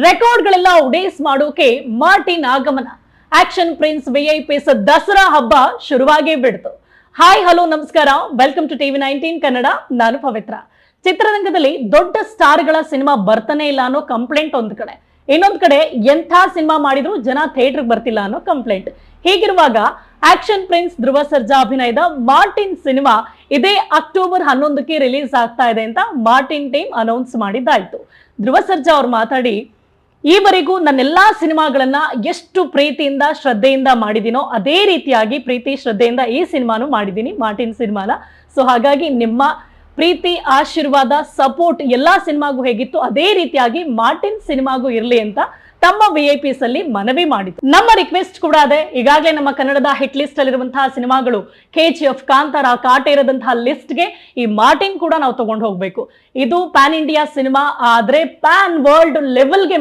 ರೆಕಾರ್ಡ್ಗಳೆಲ್ಲ ಉಡೇಸ್ ಮಾಡೋಕೆ ಮಾರ್ಟಿನ್ ಆಗಮನ. Action prince ವಿಐಪಿಸ್ Dasara ಹಬ್ಬ ಶುರುವಾಗೇ ಬಿಡ್ತು. ಹಾಯ್ ಹಲೋ ನಮಸ್ಕಾರ, ವೆಲ್ಕಮ್ ಟು ಟಿವಿ 19 ಕನ್ನಡ. ನಾನು ಪವಿತ್ರ. ಚಿತ್ರರಂಗದಲ್ಲಿ ದೊಡ್ಡ ಸ್ಟಾರ್ಗಳ ಸಿನಿಮಾ ಬರ್ತಾನೆ ಇಲ್ಲ ಅನ್ನೋ ಕಂಪ್ಲೇಂಟ್ ಒಂದ್ ಕಡೆ, ಇನ್ನೊಂದ್ ಕಡೆ ಎಂಥ ಸಿನಿಮಾ ಮಾಡಿದ್ರು ಜನ ಥಿಯೇಟರ್ಗೆ ಬರ್ತಿಲ್ಲ ಅನ್ನೋ ಕಂಪ್ಲೇಂಟ್. ಹೀಗಿರುವಾಗ ಆಕ್ಷನ್ ಪ್ರಿನ್ಸ್ ಧ್ರುವ ಸರ್ಜಾ ಅಭಿನಯದ ಮಾರ್ಟಿನ್ ಸಿನಿಮಾ ಇದೇ ಅಕ್ಟೋಬರ್ 11ಕ್ಕೆ ರಿಲೀಸ್ ಆಗ್ತಾ ಇದೆ ಅಂತ Martin team announce ಮಾಡಿದ್ದಾಯ್ತು. Dhruva Sarja ಅವ್ರು ಮಾತಾಡಿ, ಈವರೆಗೂ ನನ್ನೆಲ್ಲಾ ಸಿನಿಮಾಗಳನ್ನ ಎಷ್ಟು ಪ್ರೀತಿಯಿಂದ ಶ್ರದ್ಧೆಯಿಂದ ಮಾಡಿದೀನೋ ಅದೇ ರೀತಿಯಾಗಿ ಪ್ರೀತಿ ಶ್ರದ್ಧೆಯಿಂದ ಈ ಸಿನಿಮಾನು ಮಾಡಿದ್ದೀನಿ, ಮಾರ್ಟಿನ್ ಸಿನಿಮಾನ. ಸೊ ಹಾಗಾಗಿ ನಿಮ್ಮ ಪ್ರೀತಿ, ಆಶೀರ್ವಾದ, ಸಪೋರ್ಟ್ ಎಲ್ಲಾ ಸಿನಿಮಾಗೂ ಹೇಗಿತ್ತು ಅದೇ ರೀತಿಯಾಗಿ ಮಾರ್ಟಿನ್ ಸಿನಿಮಾಗೂ ಇರ್ಲಿ ಅಂತ ತಮ್ಮ ವಿಐಪಿಸ್ ಅಲ್ಲಿ ಮನವಿ ಮಾಡಿತು. ನಮ್ಮ ರಿಕ್ವೆಸ್ಟ್ ಕೂಡ ಅದೇ. ಈಗಾಗಲೇ ನಮ್ಮ ಕನ್ನಡದ ಹಿಟ್ ಲಿಸ್ಟ್ ಅಲ್ಲಿರುವಂತಹ ಸಿನಿಮಾಗಳು KGF, ಕಾಂತಾರ, ಕಾಟೇರದಂತಹ ಲಿಸ್ಟ್ಗೆ ಈ ಮಾರ್ಟಿನ್ ಕೂಡ ನಾವು ತಗೊಂಡು ಹೋಗ್ಬೇಕು. ಇದು ಪ್ಯಾನ್ ಇಂಡಿಯಾ ಸಿನಿಮಾ, ಆದ್ರೆ ಪ್ಯಾನ್ ವರ್ಲ್ಡ್ ಲೆವೆಲ್ಗೆ